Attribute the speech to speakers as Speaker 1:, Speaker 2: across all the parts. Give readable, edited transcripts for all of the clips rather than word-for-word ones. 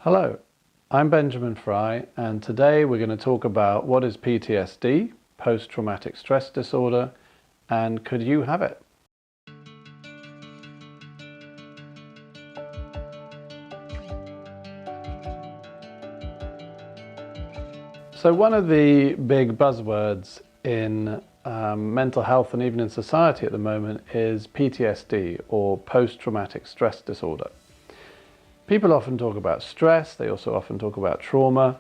Speaker 1: Hello, I'm Benjamin Fry, and today we're going to talk about what is PTSD, post-traumatic stress disorder, and could you have it? So one of the big buzzwords in mental health and even in society at the moment is PTSD, or post-traumatic stress disorder. People often talk about stress, they also often talk about trauma.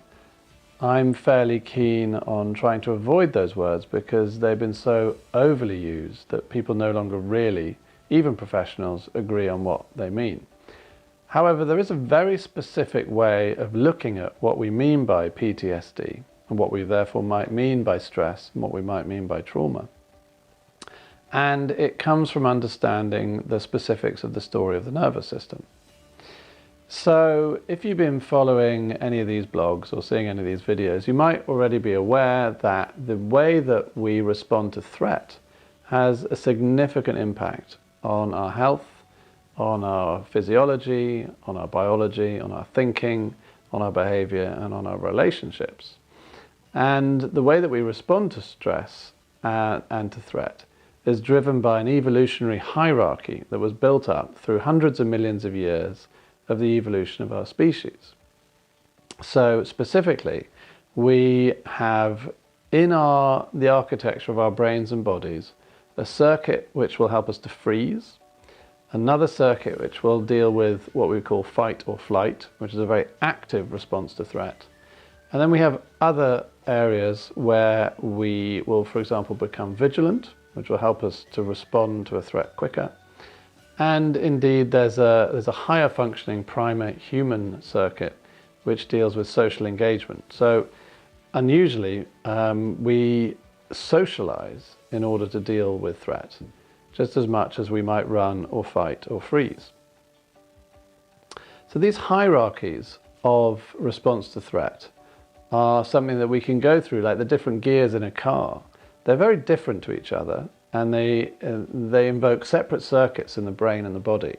Speaker 1: I'm fairly keen on trying to avoid those words because they've been so overly used that people no longer really, even professionals, agree on what they mean. However, there is a very specific way of looking at what we mean by PTSD and what we therefore might mean by stress and what we might mean by trauma. And it comes from understanding the specifics of the story of the nervous system. So if you've been following any of these blogs or seeing any of these videos, you might already be aware that the way that we respond to threat has a significant impact on our health, on our physiology, on our biology, on our thinking, on our behavior, and on our relationships. And the way that we respond to stress and to threat is driven by an evolutionary hierarchy that was built up through hundreds of millions of years of the evolution of our species. So specifically, we have in the architecture of our brains and bodies a circuit which will help us to freeze, another circuit which will deal with what we call fight or flight, which is a very active response to threat. And then we have other areas where we will, for example, become vigilant, which will help us to respond to a threat quicker. And indeed, there's a higher functioning primate human circuit which deals with social engagement. So unusually, we socialize in order to deal with threat, just as much as we might run or fight or freeze. So these hierarchies of response to threat are something that we can go through, like the different gears in a car. They're very different to each other, and they invoke separate circuits in the brain and the body,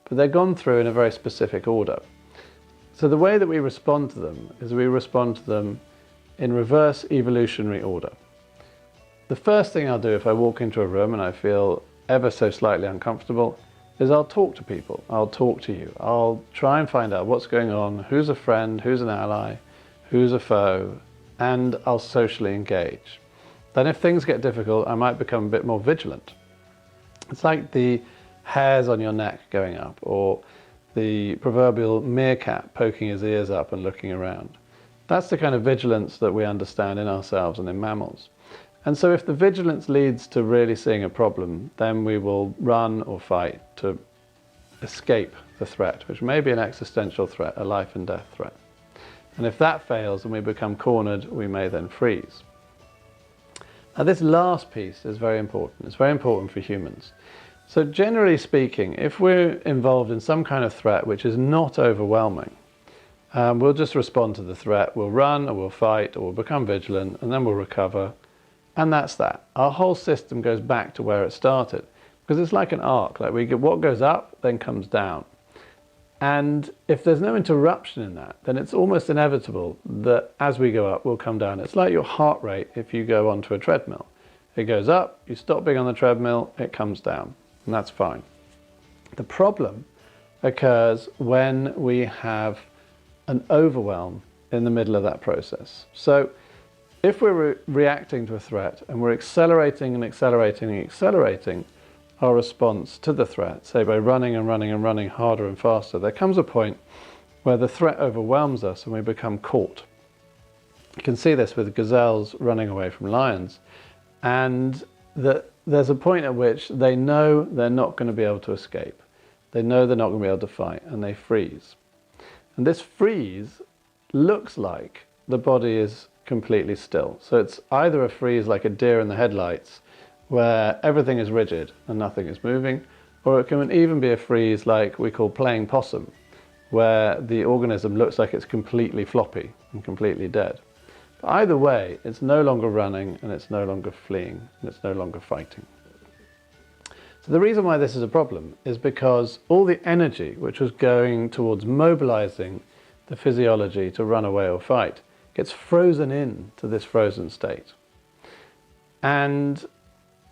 Speaker 1: but they're gone through in a very specific order. So the way that we respond to them is we respond to them in reverse evolutionary order. The first thing I'll do if I walk into a room and I feel ever so slightly uncomfortable is I'll talk to people. I'll talk to you. I'll try and find out what's going on, who's a friend, who's an ally, who's a foe, and I'll socially engage. Then if things get difficult, I might become a bit more vigilant. It's like the hairs on your neck going up, or the proverbial meerkat poking his ears up and looking around. That's the kind of vigilance that we understand in ourselves and in mammals. And so if the vigilance leads to really seeing a problem, then we will run or fight to escape the threat, which may be an existential threat, a life and death threat. And if that fails and we become cornered, we may then freeze. Now this last piece is very important. It's very important for humans. So generally speaking, if we're involved in some kind of threat which is not overwhelming, we'll just respond to the threat. We'll run or we'll fight or we'll become vigilant, and then we'll recover. And that's that. Our whole system goes back to where it started, because it's like an arc. Like we get what goes up, then comes down. And if there's no interruption in that, then it's almost inevitable that as we go up, we'll come down. It's like your heart rate if you go onto a treadmill. It goes up, you stop being on the treadmill, it comes down, and that's fine. The problem occurs when we have an overwhelm in the middle of that process. So if we're reacting to a threat and we're accelerating and accelerating and accelerating our response to the threat, say by running and running and running harder and faster, there comes a point where the threat overwhelms us and we become caught. You can see this with gazelles running away from lions, and there's a point at which they know they're not going to be able to escape. They know they're not going to be able to fight, and they freeze. And this freeze looks like the body is completely still. So it's either a freeze like a deer in the headlights, where everything is rigid and nothing is moving, or it can even be a freeze like we call playing possum, where the organism looks like it's completely floppy and completely dead. But either way, it's no longer running, and it's no longer fleeing, and it's no longer fighting. So the reason why this is a problem is because all the energy which was going towards mobilizing the physiology to run away or fight, gets frozen in to this frozen state. And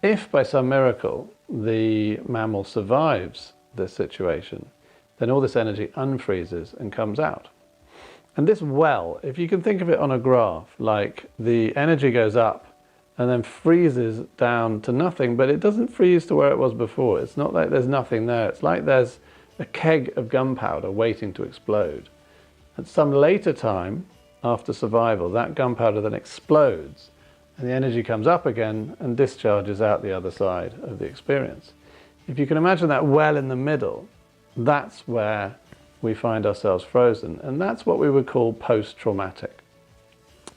Speaker 1: if by some miracle the mammal survives this situation, then all this energy unfreezes and comes out. And this well, if you can think of it on a graph, like the energy goes up and then freezes down to nothing, but it doesn't freeze to where it was before. It's not like there's nothing there. It's like there's a keg of gunpowder waiting to explode. At some later time, after survival, that gunpowder then explodes and the energy comes up again and discharges out the other side of the experience. If you can imagine that well in the middle, that's where we find ourselves frozen, and that's what we would call post-traumatic.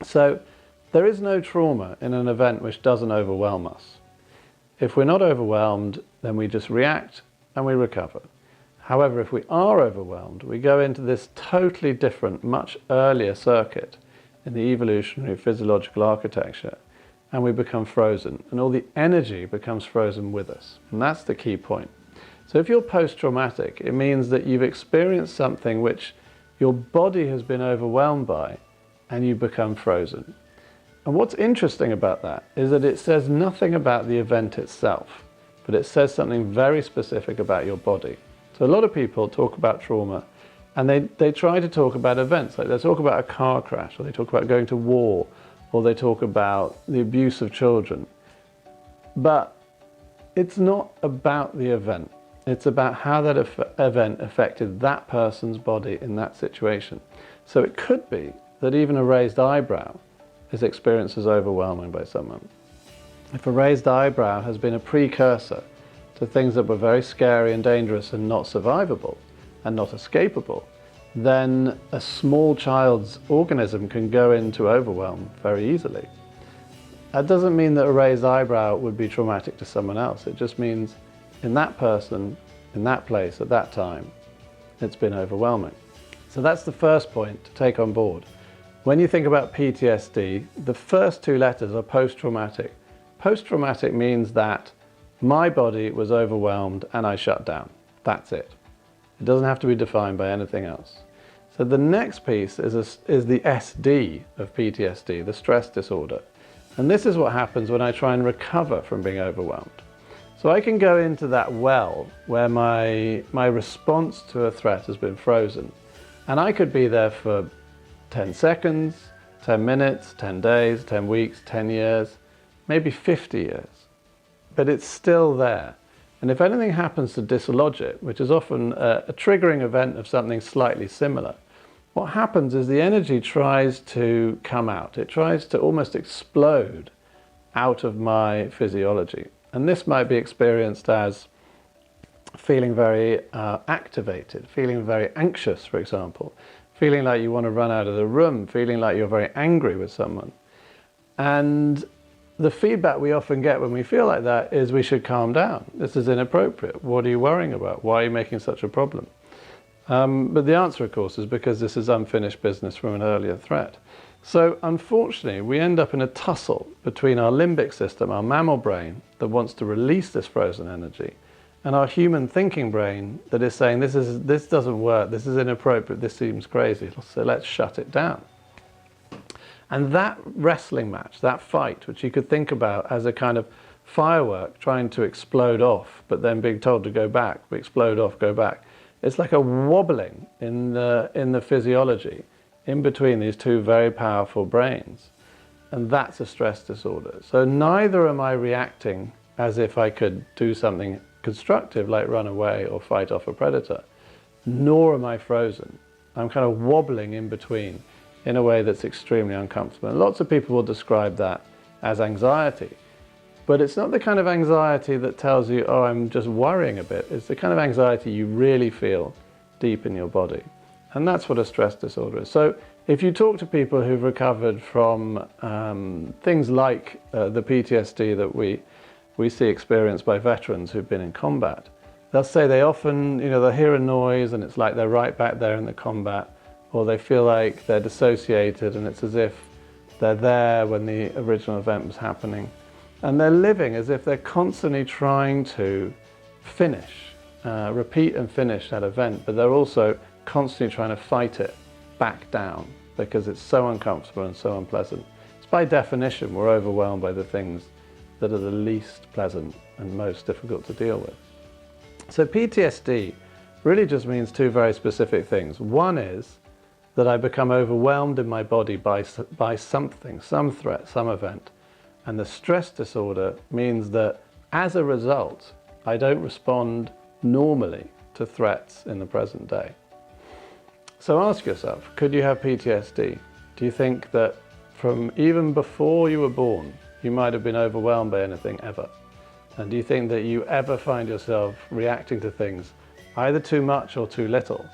Speaker 1: So there is no trauma in an event which doesn't overwhelm us. If we're not overwhelmed, then we just react and we recover. However, if we are overwhelmed, we go into this totally different, much earlier circuit in the evolutionary physiological architecture, and we become frozen, and all the energy becomes frozen with us. And that's the key point. So if you're post-traumatic, it means that you've experienced something which your body has been overwhelmed by, and you become frozen. And what's interesting about that is that it says nothing about the event itself, but it says something very specific about your body. So a lot of people talk about trauma, and they try to talk about events, like they talk about a car crash, or they talk about going to war, or they talk about the abuse of children. But it's not about the event. It's about how that event affected that person's body in that situation. So it could be that even a raised eyebrow is experienced as overwhelming by someone. If a raised eyebrow has been a precursor to things that were very scary and dangerous and not survivable and not escapable, then a small child's organism can go into overwhelm very easily. That doesn't mean that a raised eyebrow would be traumatic to someone else. It just means in that person, in that place, at that time, it's been overwhelming. So that's the first point to take on board. When you think about PTSD, the first two letters are post-traumatic. Post-traumatic means that my body was overwhelmed and I shut down. That's it. It doesn't have to be defined by anything else. So the next piece is the SD of PTSD, the stress disorder. And this is what happens when I try and recover from being overwhelmed. So I can go into that well where my response to a threat has been frozen. And I could be there for 10 seconds, 10 minutes, 10 days, 10 weeks, 10 years, maybe 50 years. But it's still there. And if anything happens to dislodge it, which is often a triggering event of something slightly similar, what happens is the energy tries to come out. It tries to almost explode out of my physiology. And this might be experienced as feeling very activated, feeling very anxious, for example, feeling like you want to run out of the room, feeling like you're very angry with someone. And the feedback we often get when we feel like that is we should calm down. This is inappropriate. What are you worrying about? Why are you making such a problem? But the answer, of course, is because this is unfinished business from an earlier threat. So unfortunately, we end up in a tussle between our limbic system, our mammal brain, that wants to release this frozen energy, and our human thinking brain that is saying, this doesn't work, this is inappropriate, this seems crazy, so let's shut it down. And that wrestling match, that fight, which you could think about as a kind of firework trying to explode off, but then being told to go back, explode off, go back. It's like a wobbling in the physiology in between these two very powerful brains. And that's a stress disorder. So neither am I reacting as if I could do something constructive like run away or fight off a predator, nor am I frozen. I'm kind of wobbling in between in a way that's extremely uncomfortable. And lots of people will describe that as anxiety. But it's not the kind of anxiety that tells you, oh, I'm just worrying a bit. It's the kind of anxiety you really feel deep in your body. And that's what a stress disorder is. So if you talk to people who've recovered from things like the PTSD that we see experienced by veterans who've been in combat, they'll say they often, they'll hear a noise and it's like they're right back there in the combat, or they feel like they're dissociated and it's as if they're there when the original event was happening. And they're living as if they're constantly trying to finish, repeat and finish that event, but they're also constantly trying to fight it back down because it's so uncomfortable and so unpleasant. It's by definition, we're overwhelmed by the things that are the least pleasant and most difficult to deal with. So PTSD really just means two very specific things. One is that I become overwhelmed in my body by something, some threat, some event. And the stress disorder means that as a result, I don't respond normally to threats in the present day. So ask yourself, could you have PTSD? Do you think that from even before you were born, you might have been overwhelmed by anything ever? And do you think that you ever find yourself reacting to things either too much or too little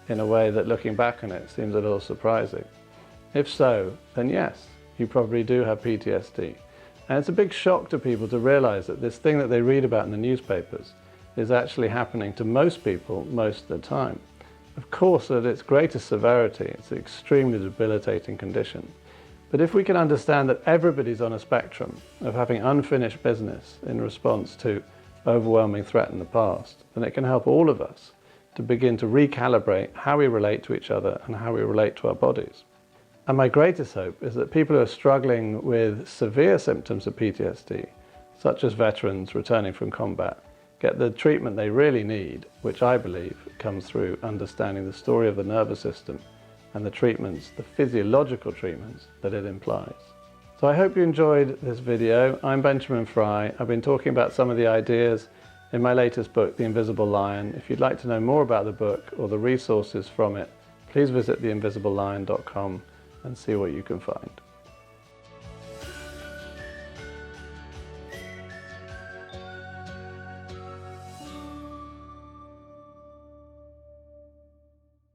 Speaker 1: in a way that looking back on it seems a little surprising? If so, then yes, you probably do have PTSD. And it's a big shock to people to realize that this thing that they read about in the newspapers is actually happening to most people most of the time. Of course, at its greatest severity, it's an extremely debilitating condition. But if we can understand that everybody's on a spectrum of having unfinished business in response to overwhelming threat in the past, then it can help all of us to begin to recalibrate how we relate to each other and how we relate to our bodies. And my greatest hope is that people who are struggling with severe symptoms of PTSD, such as veterans returning from combat, get the treatment they really need, which I believe comes through understanding the story of the nervous system and the treatments, the physiological treatments that it implies. So I hope you enjoyed this video. I'm Benjamin Fry. I've been talking about some of the ideas in my latest book, The Invisible Lion. If you'd like to know more about the book or the resources from it, please visit theinvisiblelion.com and see what you can find.